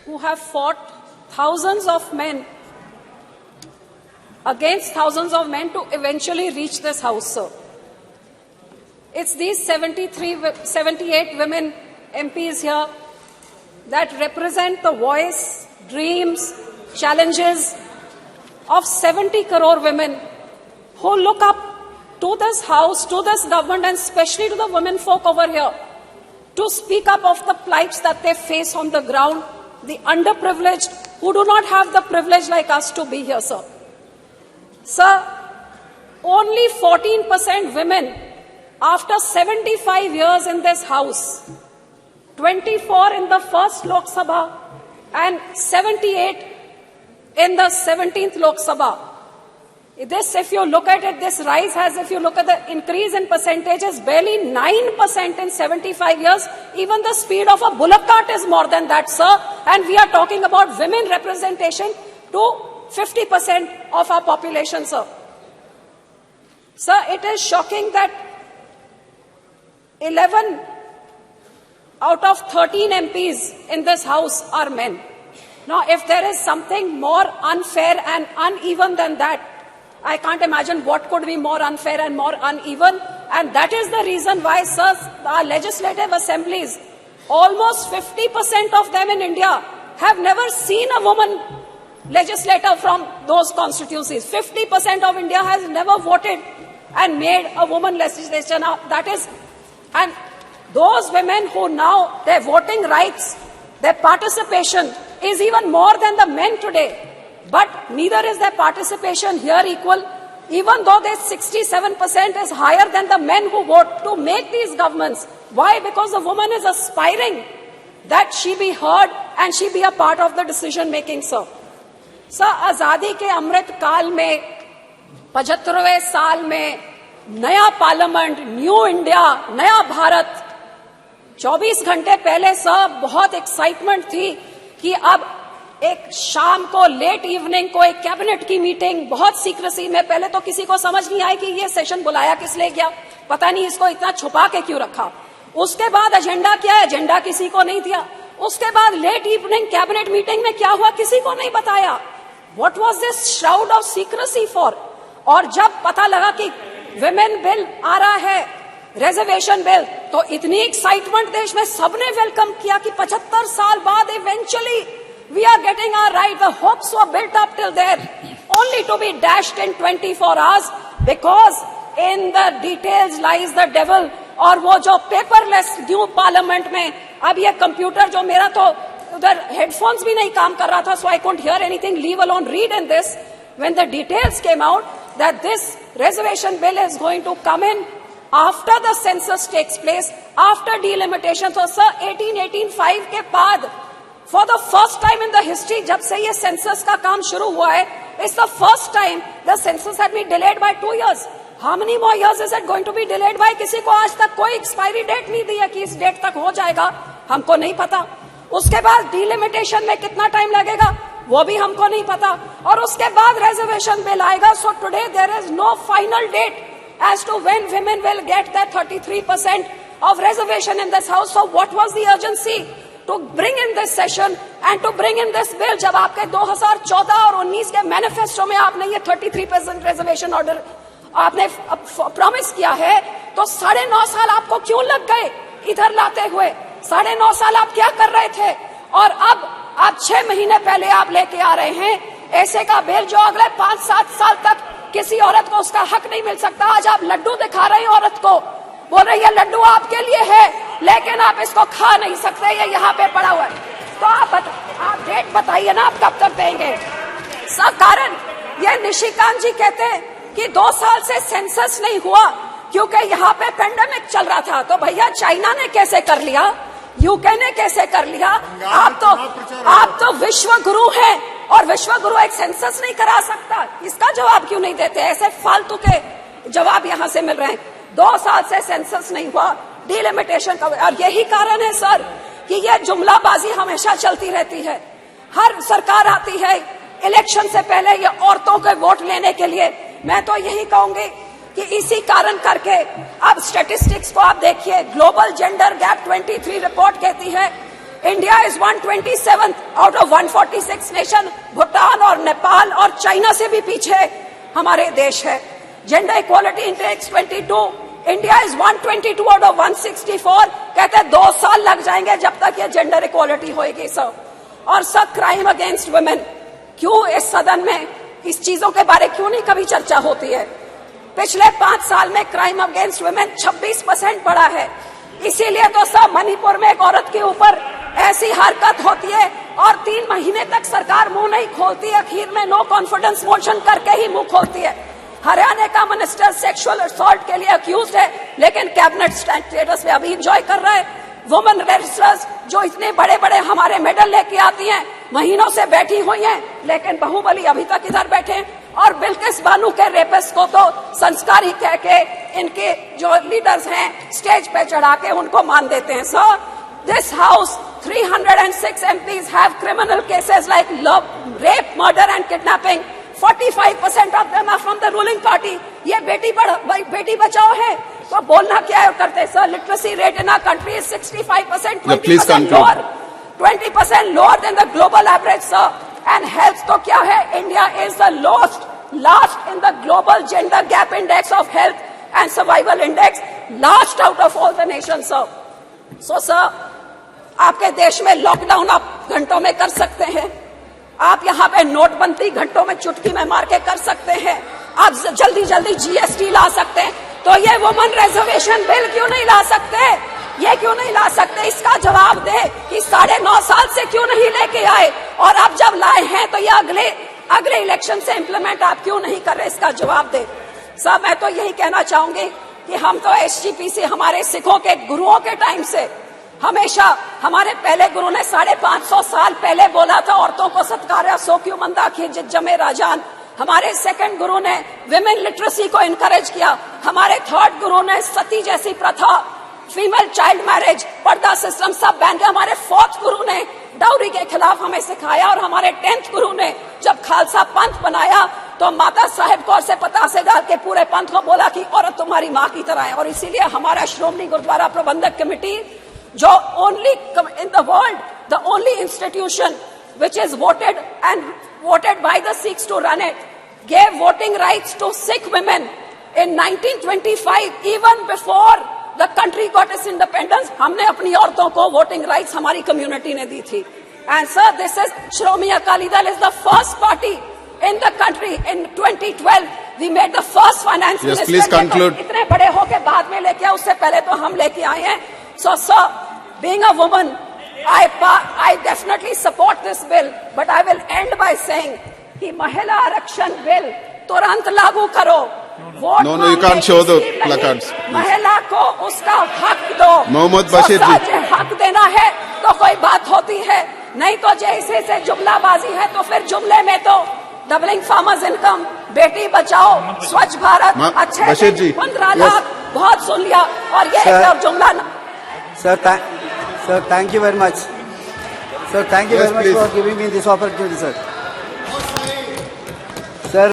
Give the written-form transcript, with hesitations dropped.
who have fought thousands of men against thousands of men to eventually reach this house, sir. It's these 78 women MPs here that represent the voice, dreams, challenges of 70 crore women who look up to this house, to this government, and especially to the women folk over here to speak up of the plights that they face on the ground, the underprivileged who do not have the privilege like us to be here, sir. Sir, only 14% women after 75 years in this house, 24 in the first Lok Sabha and 78 in the 17th Lok Sabha. This, if you look at it, this rise has, if you look at the increase in percentages, barely 9% in 75 years. Even the speed of a bullock cart is more than that, sir. And we are talking about women representation to 50% of our population, sir. Sir, it is shocking that 11 out of 13 MPs in this house are men. Now, if there is something more unfair and uneven than that, I can't imagine what could be more unfair and more uneven. And that is the reason why, sir, our legislative assemblies, almost 50% of them in India have never seen a woman legislator from those constituencies. 50% of India has never voted and made a woman legislature. Now, that is, and those women who now, their voting rights, their participation is even more than the men today. But neither is their participation here equal, even though their 67% is higher than the men who vote to make these governments. Why? Because the woman is aspiring that she be heard and she be a part of the decision making, sir. Sir, आजादी के अमृत काल में 75वें साल में नया parliament, new India, नया भारत, 24 घंटे पहले सर बहुत एक्साइटमेंट थी कि अब एक शाम को लेट इवनिंग को एक कैबिनेट की मीटिंग बहुत सीक्रेसी में, पहले तो किसी को समझ नहीं आई कि ये सेशन बुलाया किस लिए गया, पता नहीं इसको इतना छुपा के क्यों रखा। उसके बाद एजेंडा क्या है, एजेंडा किसी को नहीं दिया। उसके बाद लेट इवनिंग कैबिनेट मीटिंग में क्या हुआ किसी को नहीं बताया। What was this shroud of secrecy for? और जब पता लगा कि विमेन बिल आ रहा है, रिजर्वेशन बिल, तो इतनी एक्साइटमेंट देश में सबने वेलकम किया कि 75 साल बाद eventually we are getting our right. The hopes were built up till there, only to be dashed in 24 hours because in the details lies the devil. और वो जो पेपरलेस न्यू पार्लियामेंट में, अब ये कंप्यूटर जो मेरा तो उधर हेडफोन्स भी नहीं काम कर रहा था, so I couldn't hear anything, leave alone read in this. When the details came out that this reservation bill is going to come in after the census takes place, after delimitation. So sir, 1885 के बाद for the first time in the history, जब से ये census का काम शुरू हुआ है, it's the first time the census had been delayed by 2 years. How many more years is it going to be delayed by? किसी को आज तक कोई एक्सपायरी डेट नहीं दी है कि इस डेट तक हो जाएगा, हमको नहीं पता। उसके बाद डिलिमिटेशन में कितना टाइम लगेगा वो भी हमको नहीं पता, और उसके बाद रिजर्वेशन बिल आएगा। So today there is no final date as to when women will get that 33% of reservation in this house. So what was the urgency to bring in this session and to bring in this bill? जब आपके 2014 और 19 के manifesto में आपने ये 33% reservation order आपने promise किया है, तो 9.5 साल आपको क्यों लग गए इधर लाते हुए? 9.5 साल आप क्या कर रहे थे? और अब आप 6 महीने पहले आप लेके आ रहे हैं ऐसे का बिल जो अगले 5-7 साल तक किसी औरत को उसका हक नहीं मिल सकता। आज आप लड्डू दिखा रहे हैं औरत को, बोल रहे हैं लड्डू आपके लिए है, लेकिन आप इसको खा नहीं सकते, ये यहाँ पे पड़ा हुआ है। तो आप डेट बताइए ना, आप कब तक देंगे? सर, कारण ये निशिकांत जी कहते हैं कि 2 साल से सेंसस नहीं हुआ क्योंकि यहाँ पे पेंडेमिक चल रहा था। तो भैया चाइना ने कैसे कर लिया, यूके ने कैसे कर लिया? आप तो विश्व गुरु हैं, और विश्व गुरु एक सेंसस नहीं करा सकता। इसका जवाब क्यों नहीं देते? ऐसे फालतू के जवाब यहाँ से मिल रहे हैं। 2 साल से सेंसस नहीं हुआ, डिलिमिटेशन का, और यही कारण है सर कि ये जुमलाबाजी हमेशा चलती रहती है। हर सरकार आती है इलेक्शन से पहले ये औरतों के वोट लेने के लिए। मैं तो यही कहूंगी कि इसी कारण करके अब स्टैटिस्टिक्स को आप देखिए, ग्लोबल जेंडर गैप 23 रिपोर्ट कहती है India is 127 out of 146 nation. Bhutan और नेपाल और चाइना से भी पीछे हमारे देश है। Gender equality index 22, India is 122 out of 164। कहते हैं 2 साल लग जाएंगे जब तक ये जेंडर इक्वालिटी होएगी सर। और सर, क्राइम अगेंस्ट वुमेन, क्यों इस सदन में इस चीजों के बारे क्यों नहीं कभी चर्चा होती है? पिछले 5 साल में क्राइम अगेंस्ट वुमेन 26% बढ़ा है। इसीलिए तो सर मणिपुर में एक औरत के ऊपर ऐसी हरकत होती है और 3 महीने तक सरकार मुंह नहीं खोलती है, आखिर में नो कॉन्फिडेंस मोशन करके ही मुंह खोलती है। हरियाणा का मिनिस्टर सेक्सुअल असॉल्ट के लिए अक्यूज है, लेकिन कैबिनेट स्टेटस में अभी एंजॉय कर रहा है। वुमेन रेसलर्स जो इतने बड़े बड़े हमारे मेडल लेके आती हैं, महीनों से बैठी हुई हैं, लेकिन बाहुबली अभी तक इधर बैठे हैं। और बिल्किस बानो के रेपिस्ट को तो संस्कारी कह के इनके जो लीडर्स हैं स्टेज पे चढ़ा के उनको मान देते हैं। Sir, this house 306 MPs have criminal cases like love, rape, murder and kidnapping. 45% of them are from the ruling party. ये बेटी बचाओ है तो बोलना क्या करते sir? Literacy rate in our country is 65%, 20% lower, 20% lower than the global average, sir. And health तो क्या है? India is the last in the global gender gap index of health and survival index, last out of all the nations, sir. So, sir, आपके देश में lockdown आप घंटों में कर सकते हैं, आप यहाँ पे नोटबंदी घंटों में चुटकी में मार के कर सकते हैं, आप जल्दी जल्दी GST ला सकते हैं, तो ये वुमन रिजर्वेशन बिल क्यों नहीं ला सकते? ये क्यों नहीं ला सकते? इसका जवाब दे कि 9.5 साल से क्यों नहीं लेके आए, और अब जब लाए हैं तो ये अगले इलेक्शन से इंप्लीमेंट आप क्यों नहीं कर रहे? इसका जवाब दे। सब मैं तो यही कहना चाहूंगी कि हम तो SGPC हमारे सिखों के गुरुओं के टाइम से हमेशा, हमारे पहले गुरु ने 550 साल पहले बोला था औरतों को सत्कार्य सो क्यों मंदा खिज जमे राजान। हमारे सेकंड गुरु ने विमेन लिटरेसी को इनकरेज किया। हमारे थर्ड गुरु ने सती जैसी प्रथा, फीमेल चाइल्ड मैरिज, पर्दा सिस्टम सब बैन किया। हमारे फोर्थ गुरु ने डाउरी के खिलाफ हमें सिखाया, और हमारे 10th गुरु ने जब खालसा पंथ बनाया तो माता साहेब कौर से पतासे डाल के पूरे पंथ को बोला कि औरत तुम्हारी माँ की तरह है। और इसीलिए हमारा श्रोमणी गुरुद्वारा प्रबंधक कमेटी, जो only in the world, the only institution which is voted by the Sikhs to run it, gave voting rights to Sikh women in 1925, even before the country got its independence. हमने अपनी औरतों को voting rights हमारी community ने दी थी. And sir, this is Shromi Akali Dal is the first party in the country. In 2012, we made the first finance minister. Yes, please conclude. इतने बड़े होके बाद में लेके आए, उससे पहले तो हम लेके आए हैं. So sir, being a woman, I definitely support this bill, but I will end by saying कि महिला आरक्षण बिल तुरंत लागू करो। No, you can't show the placards. महिला को उसका हक दो। मोहम्मद बशीर जी, हक देना है तो कोई बात होती है, नहीं तो जैसे से जुमलाबाजी है तो फिर जुमले में तो doubling farmers income, Beti Bachao, स्वच्छ भारत, अच्छे 15 लाख, बहुत सुन लिया, और ये एक जुमला। Sir, thank you very much. Sir, thank you very much for giving me this opportunity, sir.